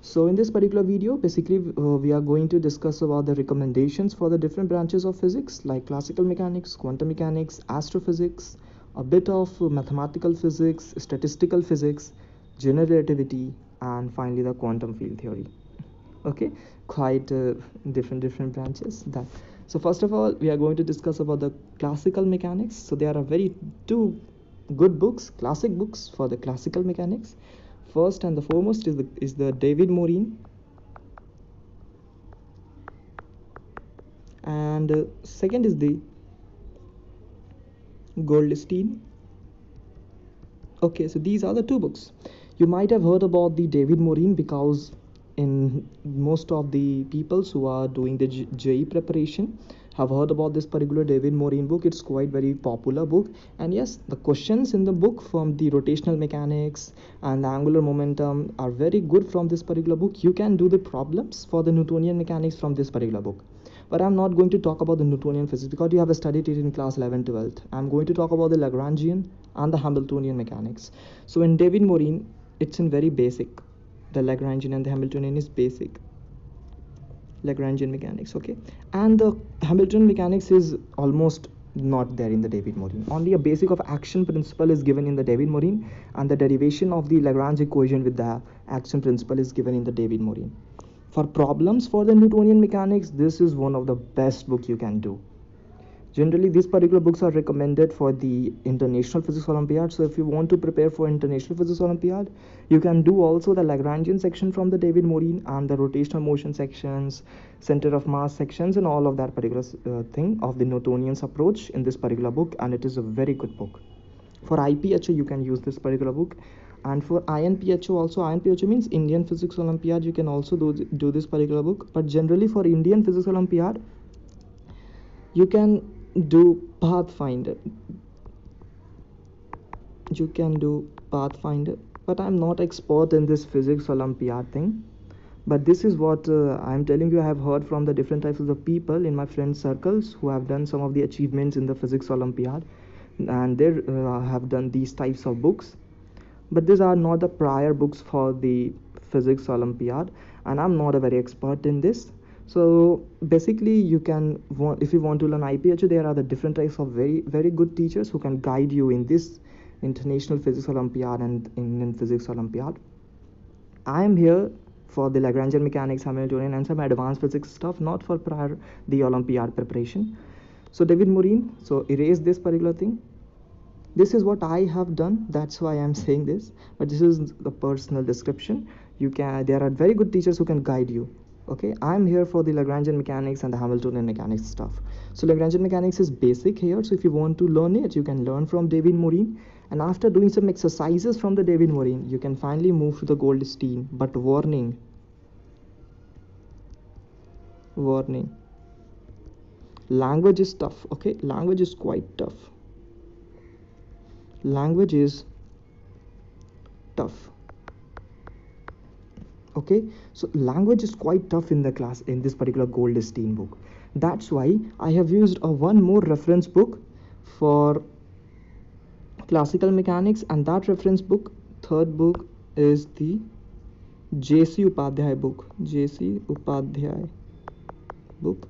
So in this particular video, basically we are going to discuss about the recommendations for the different branches of physics like classical mechanics, quantum mechanics, astrophysics, a bit of mathematical physics, statistical physics, general relativity, and finally the quantum field theory. Okay, quite different branches that. So first of all, we are going to discuss about the classical mechanics. So there are very two good books, classic books for the classical mechanics. First and the foremost is the David Morin, and second is the Goldstein. Okay, so these are the two books. You might have heard about the David Morin because in most of the peoples who are doing the JE preparation have heard about this particular David Morin book. It's quite very popular book, and yes, the questions in the book from the rotational mechanics and the angular momentum are very good from this particular book. You can do the problems for the Newtonian mechanics from this particular book, but I'm not going to talk about the Newtonian physics because you have studied it in class 11 12th. I'm going to talk about the Lagrangian and the Hamiltonian mechanics. So in David Morin, it's in very basic. The Lagrangian and the Hamiltonian is basic Lagrangian mechanics, okay, and the Hamiltonian mechanics is almost not there in the David Morin. Only a basic of action principle is given in the David Morin, and the derivation of the Lagrange equation with the action principle is given in the David Morin. For problems for the Newtonian mechanics, this is one of the best book you can do. Generally, these particular books are recommended for the International Physics Olympiad. So if you want to prepare for International Physics Olympiad, you can do also the Lagrangian section from the David Morin and the rotational motion sections, center of mass sections, and all of that particular thing of the Newtonian's approach in this particular book, and it is a very good book. For IPHO, you can use this particular book, and for INPHO also. INPHO means Indian Physics Olympiad. You can also do this particular book, but generally for Indian Physics Olympiad, you can do Pathfinder. You can do Pathfinder, but I'm not expert in this physics Olympiad thing. But this is what I'm telling you. I have heard from the different types of the people in my friend circles who have done some of the achievements in the physics Olympiad, and they have done these types of books. But these are not the prior books for the physics Olympiad, and I'm not a very expert in this. So basically, you can, if you want to learn IPHO, there are the different types of very good teachers who can guide you in this International Physics Olympiad and Indian Physics Olympiad. I am here for the Lagrangian mechanics, Hamiltonian, and some advanced physics stuff, not for prior the Olympiad preparation. So David Morin, so erase this particular thing. This is what I have done, that's why I'm saying this, but this is the personal description. There are very good teachers who can guide you. Okay, I'm here for the Lagrangian mechanics and the Hamiltonian mechanics stuff. So Lagrangian mechanics is basic here, so if you want to learn it, you can learn from David Morin, and after doing some exercises from the David Morin, you can finally move to the Goldstein. But warning, language is tough. Okay, language is quite tough. Language is tough. Okay, so language is quite tough in the class in this particular Goldstein book. That's why I have used one more reference book for classical mechanics, and that reference book, third book, is the J.C. Upadhyay book. J.C. Upadhyay book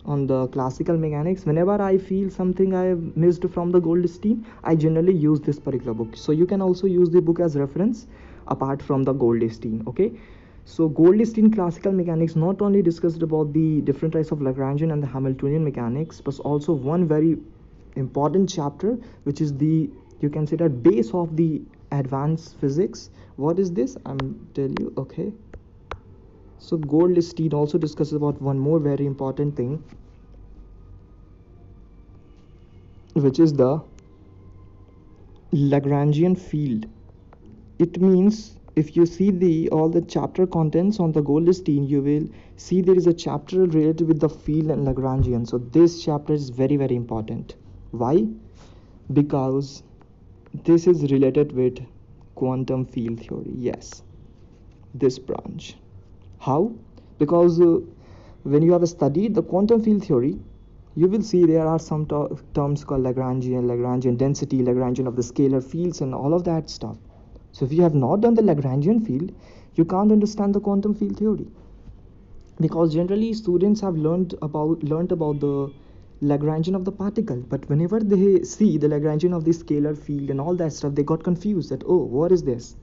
on the classical mechanics. Whenever I feel something I have missed from the Goldstein, I generally use this particular book. So you can also use the book as reference apart from the Goldstein. Okay, so Goldstein classical mechanics not only discussed about the different types of Lagrangian and the Hamiltonian mechanics, but also one very important chapter, which is the, you can say that, base of the advanced physics. What is this? I'm tell you. Okay, so Goldstein also discusses about one more very important thing, which is the Lagrangian field. It means if you see all the chapter contents on the Goldstein, you will see there is a chapter related with the field and Lagrangian. So this chapter is very important. Why? Because this is related with quantum field theory. Yes, this branch. How? Because when you have studied the quantum field theory, you will see there are some terms called Lagrangian density, Lagrangian of the scalar fields, and all of that stuff. So if you have not done the Lagrangian field, you can't understand the quantum field theory, because generally students have learned about the Lagrangian of the particle, but whenever they see the Lagrangian of the scalar field and all that stuff, they got confused that, oh, what is this?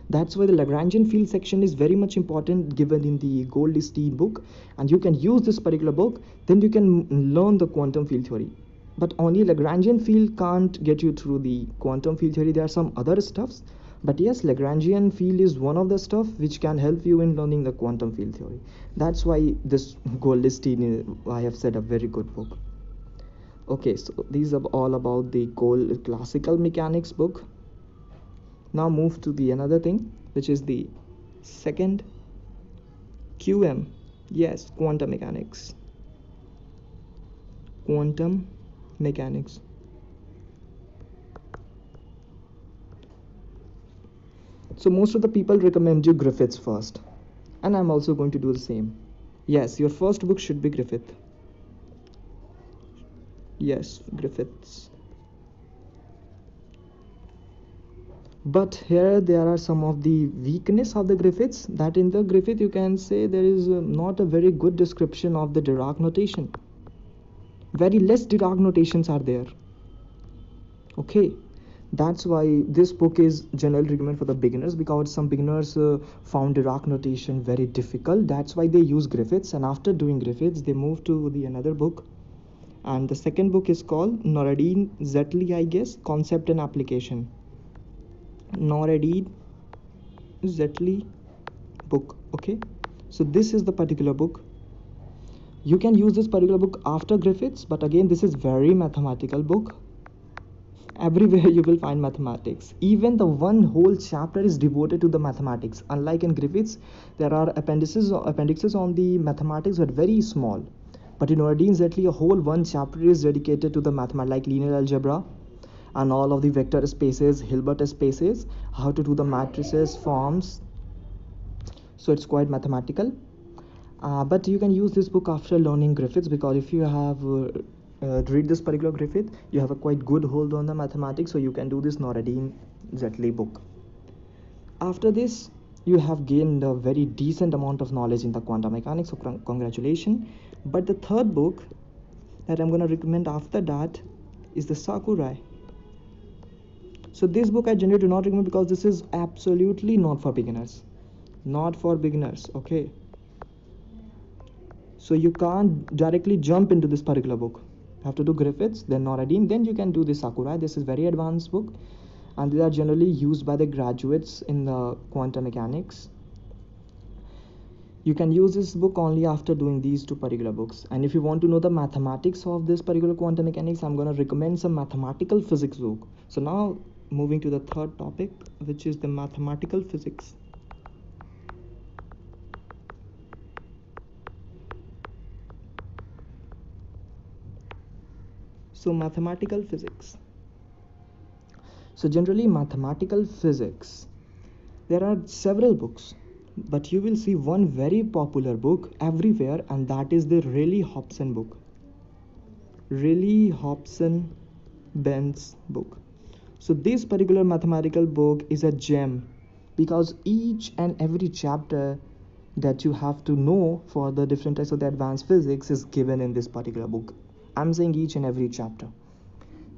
That's why the Lagrangian field section is very much important, given in the Goldstein book, and you can use this particular book, then you can learn the quantum field theory. But only Lagrangian field can't get you through the quantum field theory. There are some other stuffs, but yes, Lagrangian field is one of the stuff which can help you in learning the quantum field theory. That's why this Goldstein, I have said, a very good book. Okay, so these are all about the classical mechanics book. Now move to the another thing, which is the second QM. Yes, quantum mechanics. Quantum mechanics. So most of the people recommend you Griffiths first, and I'm also going to do the same. Yes, your first book should be Griffith. Yes, Griffiths. But here there are some of the weakness of the Griffiths, that in the Griffith you can say there is not a very good description of the Dirac notation. Very less Dirac notations are there. Okay, that's why this book is generally recommended for the beginners, because some beginners found Dirac notation very difficult. That's why they use Griffiths, and after doing Griffiths they move to the another book, and the second book is called Noureddin Zetli, I guess, Concept and Application. Noureddin Zetli book. Okay, so this is the particular book. You can use this particular book after Griffiths, but again this is very mathematical book. Everywhere you will find mathematics. Even the one whole chapter is devoted to the mathematics. Unlike in Griffiths, there are appendixes on the mathematics, but very small. But in Noureddin Zetli, a whole one chapter is dedicated to the mathematics, like linear algebra and all of the vector spaces, Hilbert spaces, how to do the matrices, forms. So it's quite mathematical. But you can use this book after learning Griffiths, because if you have read this particular Griffith, you have a quite good hold on the mathematics, so you can do this Noureddin Zetli book. After this, you have gained a very decent amount of knowledge in the quantum mechanics, so congratulations. But the third book that I'm going to recommend after that is the Sakurai. So this book I generally do not recommend, because this is absolutely not for beginners. Not for beginners, okay? So you can't directly jump into this particular book. You have to do Griffiths, then Noureddin, then you can do this Sakurai. This is very advanced book, and they are generally used by the graduates in the quantum mechanics. You can use this book only after doing these two particular books. And if you want to know the mathematics of this particular quantum mechanics, I'm going to recommend some mathematical physics book. So now moving to the third topic, which is the mathematical physics. So mathematical physics. So generally mathematical physics, there are several books, but you will see one very popular book everywhere, and that is the Rayleigh-Hobson book. Rayleigh-Hobson-Benz book. So this particular mathematical book is a gem, because each and every chapter that you have to know for the different types of the advanced physics is given in this particular book. I'm saying each and every chapter.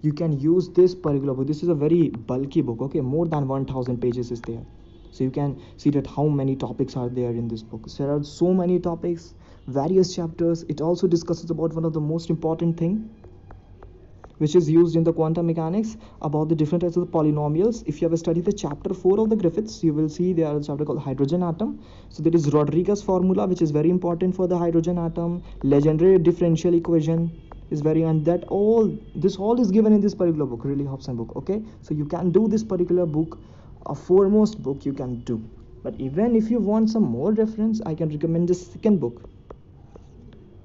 You can use this particular book. This is a very bulky book, okay? More than 1000 pages is there. So you can see that how many topics are there in this book. So there are so many topics, various chapters. It also discusses about one of the most important thing, which is used in the quantum mechanics, about the different types of the polynomials. If you have studied the chapter 4 of the Griffiths, you will see there is a chapter called hydrogen atom. So there is Rodriguez formula, which is very important for the hydrogen atom. Legendary differential equation is very, and that this all is given in this particular book, Rayleigh-Hobson book. Okay, so you can do this particular book, a foremost book you can do. But even if you want some more reference, I can recommend the second book,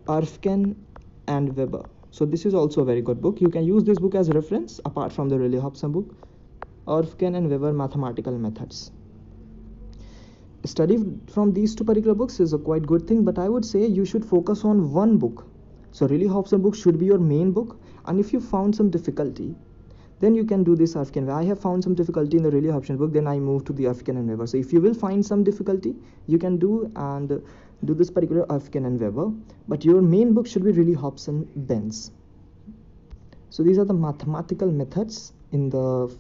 Rifkin and Weber. So this is also a very good book. You can use this book as reference apart from the Rayleigh-Hobson book, Rifkin and Weber Mathematical Methods. Study from these two particular books is a quite good thing, but I would say you should focus on one book. So Rayleigh-Hobson book should be your main book, and if you found some difficulty, then you can do this African. I have found some difficulty in the really Hobson book, then I moved to the African and Weber. So if you will find some difficulty, you can do and do this particular African and Weber, but your main book should be really Hobson Benz. So these are the mathematical methods in the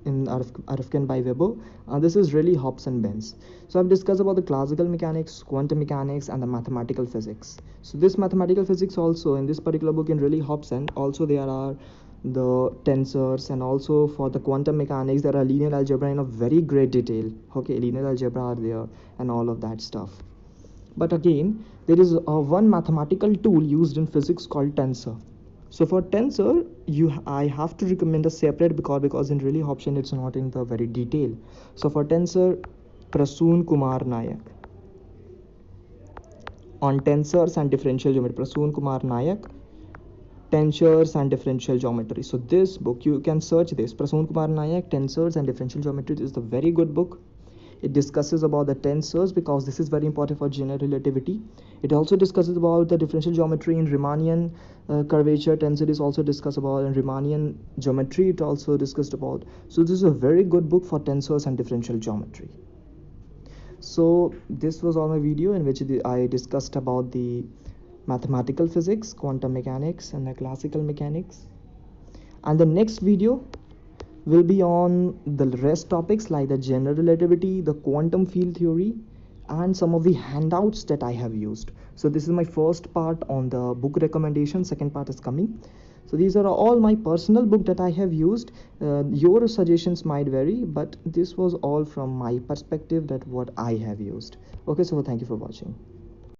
in Rifkin by Weber. This is really Hobson Benz. So I've discussed about the classical mechanics, quantum mechanics, and the mathematical physics. So this mathematical physics also in this particular book in really Hobson, also there are the tensors, and also for the quantum mechanics there are linear algebra in a very great detail. Okay, linear algebra are there and all of that stuff. But again, there is one mathematical tool used in physics called tensor. So for tensor, I have to recommend a separate because in really Hobson it's not in the very detail. So for tensor, Prasoon Kumar Nayak. On tensors and differential geometry, Prasoon Kumar Nayak, tensors and differential geometry. So this book, you can search this, Prasoon Kumar Nayak, tensors and differential geometry. This is a very good book. It discusses about the tensors because this is very important for general relativity. It also discusses about the differential geometry in Riemannian curvature. Tensor is also discussed about in Riemannian geometry. It also discussed about. So this is a very good book for tensors and differential geometry. So this was all my video in which I discussed about the mathematical physics, quantum mechanics, and the classical mechanics. And the next video will be on the rest topics like the general relativity, the quantum field theory, and some of the handouts that I have used. So this is my first part on the book recommendation. Second part is coming. So these are all my personal book that I have used. Your suggestions might vary, but this was all from my perspective that what I have used. Okay, so thank you for watching.